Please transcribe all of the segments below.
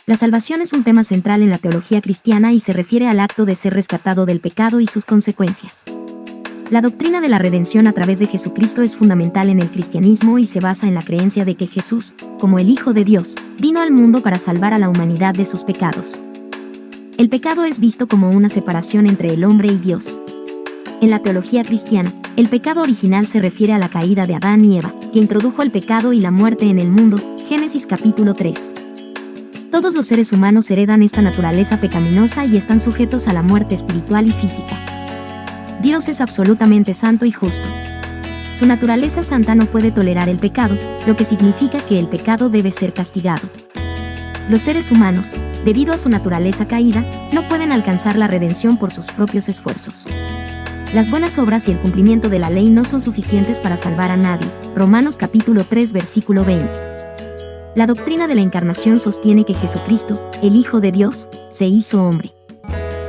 La salvación es un tema central en la teología cristiana y se refiere al acto de ser rescatado del pecado y sus consecuencias. La doctrina de la redención a través de Jesucristo es fundamental en el cristianismo y se basa en la creencia de que Jesús, como el Hijo de Dios, vino al mundo para salvar a la humanidad de sus pecados. El pecado es visto como una separación entre el hombre y Dios. En la teología cristiana, el pecado original se refiere a la caída de Adán y Eva, que introdujo el pecado y la muerte en el mundo, Génesis capítulo 3. Todos los seres humanos heredan esta naturaleza pecaminosa y están sujetos a la muerte espiritual y física. Dios es absolutamente santo y justo. Su naturaleza santa no puede tolerar el pecado, lo que significa que el pecado debe ser castigado. Los seres humanos, debido a su naturaleza caída, no pueden alcanzar la redención por sus propios esfuerzos. Las buenas obras y el cumplimiento de la ley no son suficientes para salvar a nadie. Romanos capítulo 3 versículo 20. La doctrina de la encarnación sostiene que Jesucristo, el Hijo de Dios, se hizo hombre.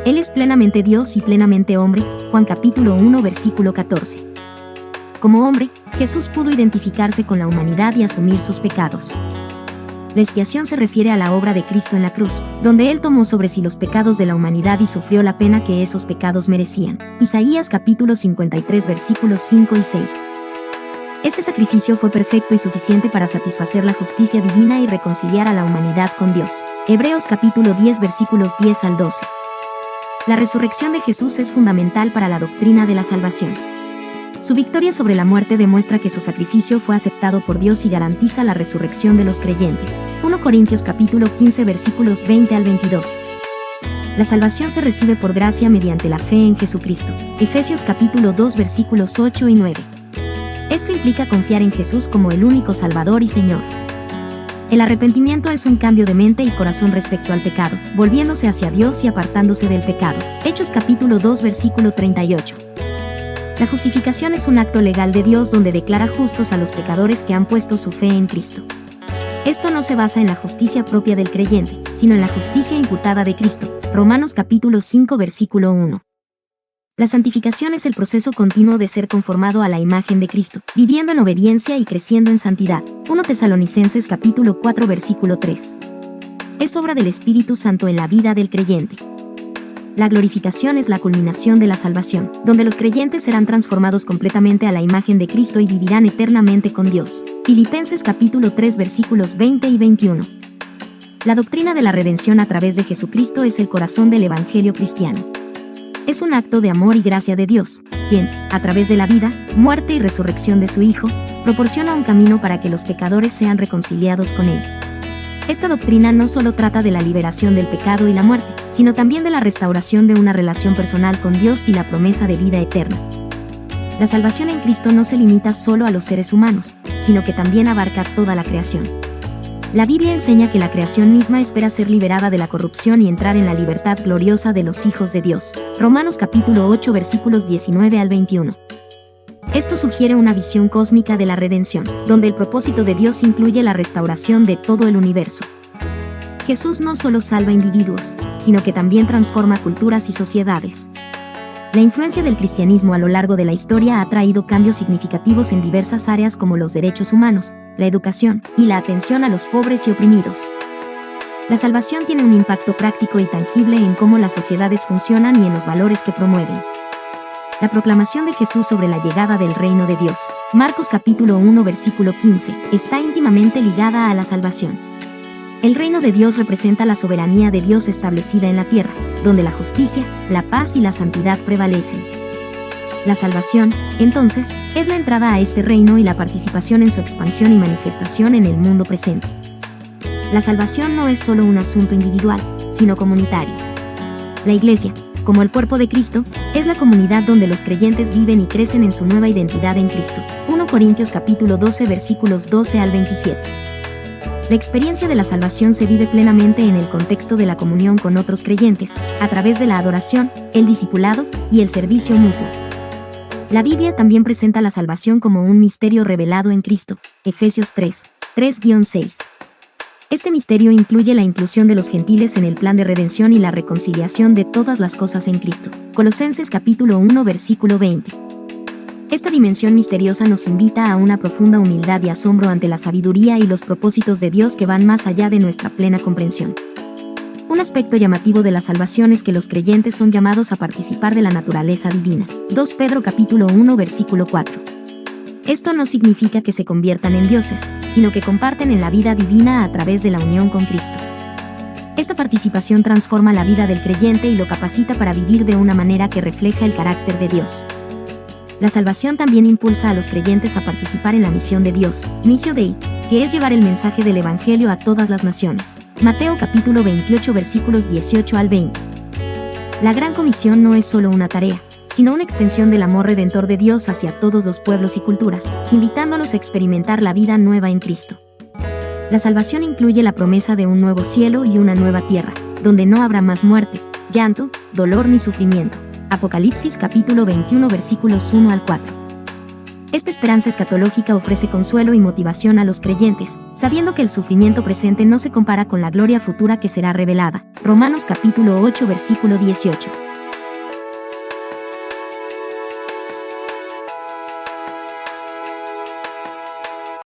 Él es plenamente Dios y plenamente hombre, Juan capítulo 1 versículo 14. Como hombre, Jesús pudo identificarse con la humanidad y asumir sus pecados. La expiación se refiere a la obra de Cristo en la cruz, donde Él tomó sobre sí los pecados de la humanidad y sufrió la pena que esos pecados merecían. Isaías capítulo 53 versículos 5 y 6. Este sacrificio fue perfecto y suficiente para satisfacer la justicia divina y reconciliar a la humanidad con Dios. Hebreos capítulo 10 versículos 10 al 12. La resurrección de Jesús es fundamental para la doctrina de la salvación. Su victoria sobre la muerte demuestra que su sacrificio fue aceptado por Dios y garantiza la resurrección de los creyentes. 1 Corintios capítulo 15 versículos 20 al 22. La salvación se recibe por gracia mediante la fe en Jesucristo. Efesios capítulo 2 versículos 8 y 9. Esto implica confiar en Jesús como el único Salvador y Señor. El arrepentimiento es un cambio de mente y corazón respecto al pecado, volviéndose hacia Dios y apartándose del pecado. Hechos capítulo 2 versículo 38. La justificación es un acto legal de Dios donde declara justos a los pecadores que han puesto su fe en Cristo. Esto no se basa en la justicia propia del creyente, sino en la justicia imputada de Cristo. Romanos capítulo 5 versículo 1. La santificación es el proceso continuo de ser conformado a la imagen de Cristo, viviendo en obediencia y creciendo en santidad. 1 Tesalonicenses capítulo 4 versículo 3. Es obra del Espíritu Santo en la vida del creyente. La glorificación es la culminación de la salvación, donde los creyentes serán transformados completamente a la imagen de Cristo y vivirán eternamente con Dios. Filipenses capítulo 3 versículos 20 y 21. La doctrina de la redención a través de Jesucristo es el corazón del Evangelio cristiano. Es un acto de amor y gracia de Dios, quien, a través de la vida, muerte y resurrección de su Hijo, proporciona un camino para que los pecadores sean reconciliados con Él. Esta doctrina no solo trata de la liberación del pecado y la muerte, sino también de la restauración de una relación personal con Dios y la promesa de vida eterna. La salvación en Cristo no se limita solo a los seres humanos, sino que también abarca toda la creación. La Biblia enseña que la creación misma espera ser liberada de la corrupción y entrar en la libertad gloriosa de los hijos de Dios. Romanos capítulo 8 versículos 19 al 21. Esto sugiere una visión cósmica de la redención, donde el propósito de Dios incluye la restauración de todo el universo. Jesús no solo salva individuos, sino que también transforma culturas y sociedades. La influencia del cristianismo a lo largo de la historia ha traído cambios significativos en diversas áreas como los derechos humanos, la educación y la atención a los pobres y oprimidos. La salvación tiene un impacto práctico y tangible en cómo las sociedades funcionan y en los valores que promueven. La proclamación de Jesús sobre la llegada del reino de Dios, Marcos capítulo 1 versículo 15, está íntimamente ligada a la salvación. El reino de Dios representa la soberanía de Dios establecida en la tierra, donde la justicia, la paz y la santidad prevalecen. La salvación, entonces, es la entrada a este reino y la participación en su expansión y manifestación en el mundo presente. La salvación no es solo un asunto individual, sino comunitario. La Iglesia, como el cuerpo de Cristo, es la comunidad donde los creyentes viven y crecen en su nueva identidad en Cristo. 1 Corintios capítulo 12 versículos 12 al 27. La experiencia de la salvación se vive plenamente en el contexto de la comunión con otros creyentes, a través de la adoración, el discipulado y el servicio mutuo. La Biblia también presenta la salvación como un misterio revelado en Cristo, Efesios 3:6. Este misterio incluye la inclusión de los gentiles en el plan de redención y la reconciliación de todas las cosas en Cristo, Colosenses capítulo 1 versículo 20. Esta dimensión misteriosa nos invita a una profunda humildad y asombro ante la sabiduría y los propósitos de Dios que van más allá de nuestra plena comprensión. Un aspecto llamativo de la salvación es que los creyentes son llamados a participar de la naturaleza divina. 2 Pedro capítulo 1 versículo 4. Esto no significa que se conviertan en dioses, sino que comparten en la vida divina a través de la unión con Cristo. Esta participación transforma la vida del creyente y lo capacita para vivir de una manera que refleja el carácter de Dios. La salvación también impulsa a los creyentes a participar en la misión de Dios, Missio Dei, que es llevar el mensaje del Evangelio a todas las naciones. Mateo capítulo 28 versículos 18 al 20. La Gran Comisión no es solo una tarea, sino una extensión del amor redentor de Dios hacia todos los pueblos y culturas, invitándolos a experimentar la vida nueva en Cristo. La salvación incluye la promesa de un nuevo cielo y una nueva tierra, donde no habrá más muerte, llanto, dolor ni sufrimiento. Apocalipsis capítulo 21 versículos 1 al 4. Esta esperanza escatológica ofrece consuelo y motivación a los creyentes, sabiendo que el sufrimiento presente no se compara con la gloria futura que será revelada. Romanos capítulo 8 versículo 18.